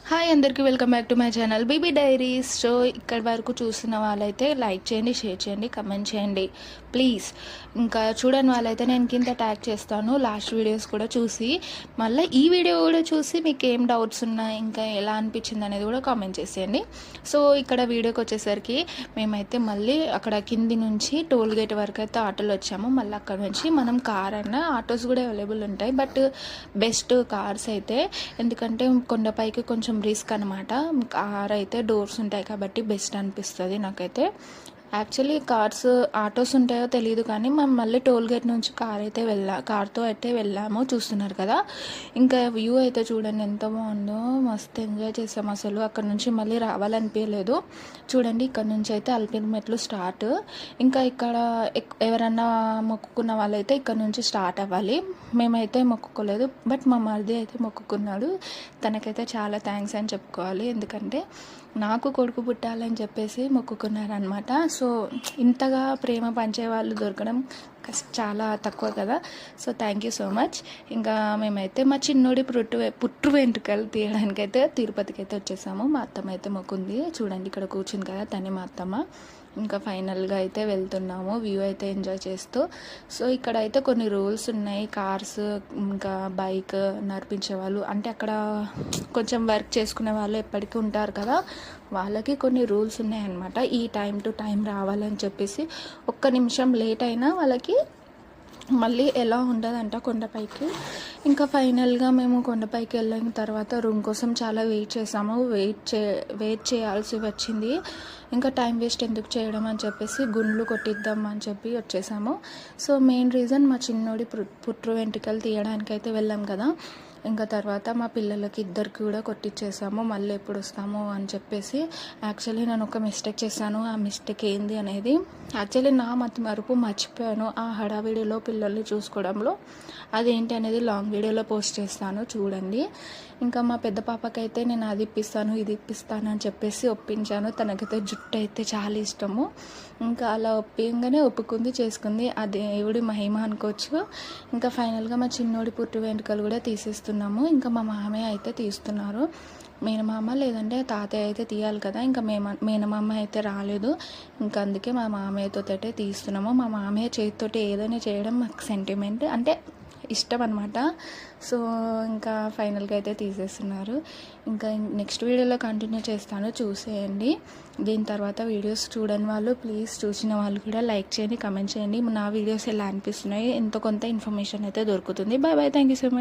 Hi అందరికీ welcome back to my channel BB diaries. So ఇక్కడ వరకు చూస్తున్న వాళ్ళైతే లైక్ చేయండి, షేర్ చేయండి, కమెంట్ చేయండి ప్లీజ్. ఇంకా చూడని వాళ్ళైతే నేను కింద ట్యాగ్ చేస్తాను లాస్ట్ వీడియోస్ కూడా చూసి, మళ్ళీ ఈ వీడియో కూడా చూసి మీకు ఏం డౌట్స్ ఉన్నాయి, ఇంకా ఎలా అనిపించింది అనేది కూడా కామెంట్ చేసేయండి. సో ఇక్కడ వీడియోకి వచ్చేసరికి మేమైతే మళ్ళీ అక్కడ కింది నుంచి టోల్ గేట్ వరకు అయితే ఆటోలు వచ్చాము. మళ్ళీ అక్కడ నుంచి మనం కార్ అయినా ఆటోస్ కూడా అవైలబుల్ ఉంటాయి, బట్ బెస్ట్ కార్స్ అయితే, ఎందుకంటే కొండపైకి కొంచెం రిస్క్ అనమాట. కార్ అయితే డోర్స్ ఉంటాయి కాబట్టి బెస్ట్ అనిపిస్తుంది నాకైతే. యాక్చువల్లీ ఆటోస్ ఉంటాయో తెలియదు, కానీ మేము మళ్ళీ టోల్ గేట్ నుంచి కార్తో అయితే వెళ్ళాము. చూస్తున్నారు కదా, ఇంకా వ్యూ అయితే చూడండి ఎంత బాగుందో, మస్తు ఎంజాయ్ చేసాము అసలు. అక్కడ నుంచి మళ్ళీ రావాలనిపించలేదు. చూడండి ఇక్కడ నుంచి అయితే అల్పిరి మెట్లు స్టార్ట్. ఇంకా ఇక్కడ ఎవరన్నా మొక్కుకున్న వాళ్ళైతే ఇక్కడ నుంచి స్టార్ట్ అవ్వాలి. మేమైతే మొక్కుకోలేదు, బట్ మా మరిది అయితే మొక్కుకున్నాడు. తనకైతే చాలా థ్యాంక్స్ అని చెప్పుకోవాలి, ఎందుకంటే నాకు కొడుకు పుట్టాలని చెప్పేసి మొక్కుకున్నారనమాట. సో ఇంతగా ప్రేమ పంచే వాళ్ళు దొరకడం చాలా తక్కువ కదా. So thank you so much. ఇంకా మేమైతే మా చిన్నోడి పుట్టు వెంట్రుకలు తీయడానికైతే తిరుపతికి అయితే వచ్చేసాము. మా అత్తమ్మ అయితే మొక్కుంది, చూడండి ఇక్కడ కూర్చుంది కదా, తనే మా అత్తమ్మ. ఇంకా ఫైనల్గా అయితే వెళ్తున్నాము, వ్యూ అయితే ఎంజాయ్ చేస్తూ. సో ఇక్కడ అయితే కొన్ని రూల్స్ ఉన్నాయి. కార్స్ ఇంకా బైక్ నడిపించే వాళ్ళు, అంటే అక్కడ కొంచెం వర్క్ చేసుకునే వాళ్ళు ఎప్పటికీ ఉంటారు కదా, వాళ్ళకి కొన్ని రూల్స్ ఉన్నాయన్నమాట. ఈ టైం టు టైం రావాలని చెప్పేసి, ఒక్క నిమిషం లేట్ అయినా వాళ్ళకి మళ్ళీ ఎలా ఉండదంట కొండపైకి. ఇంకా ఫైనల్గా మేము కొండపైకి వెళ్ళిన తర్వాత రూమ్ కోసం చాలా వెయిట్ చేసాము. వెయిట్ చేయాల్సి వచ్చింది. ఇంకా టైం వేస్ట్ ఎందుకు చేయడం అని చెప్పేసి గుండ్లు కొట్టిద్దాం అని చెప్పి వచ్చేసాము. సో మెయిన్ రీజన్ మా చిన్నోడి పుట్టు వెంట్రుకలు తీయడానికి అయితే వెళ్ళాం కదా. ఇంకా తర్వాత మా పిల్లలకి ఇద్దరికి కూడా కొట్టించేసాము. మళ్ళీ ఎప్పుడు వస్తాము అని చెప్పేసి. యాక్చువల్లీ నేను ఒక మిస్టేక్ చేశాను. ఆ మిస్టేక్ ఏంది అనేది యాక్చువల్లీ నా మరుపు మర్చిపోయాను ఆ హడావిడిలో పిల్లల్ని చూసుకోవడంలో. అదేంటి అనేది లాంగ్ వీడియోలో పోస్ట్ చేస్తాను, చూడండి. ఇంకా మా పెద్ద పాపకైతే నేను అది ఇప్పిస్తాను ఇది ఇప్పిస్తాను అని చెప్పేసి ఒప్పించాను. తనకైతే జుట్టు అయితే చాలా ఇష్టము. ఇంకా అలా ఒప్పించగానే ఒప్పుకుంది, చేసుకుంది. ఆ దేవుడి మహిమ అనుకోవచ్చు. ఇంకా ఫైనల్గా మా చిన్నోడి పుట్టు వెంట్రుకలు కూడా తీసేస్తున్నాము. ఇంకా మా మామయ్య అయితే తీస్తున్నారు. మేనమామ లేదంటే తాతయ్య అయితే తీయాలి కదా. ఇంకా మేనమామ అయితే రాలేదు, ఇంకా అందుకే మా మామయ్యతో తీస్తున్నాము. మా మామయ్య చేతితోటి ఏదైనా చేయడం మాకు సెంటిమెంట్, అంటే ఇష్టం అనమాట. సో ఇంకా ఫైనల్గా అయితే తీసేస్తున్నారు. ఇంకా నెక్స్ట్ వీడియోలో కంటిన్యూ చేస్తాను, చూసేయండి. దీని తర్వాత వీడియోస్ చూడని వాళ్ళు ప్లీజ్, చూసిన వాళ్ళు కూడా లైక్ చేయండి, కమెంట్ చేయండి. నా వీడియోస్ ఎలా అనిపిస్తున్నాయి, ఎంతో కొంత ఇన్ఫర్మేషన్ అయితే దొరుకుతుంది. Bye bye, thank you so much.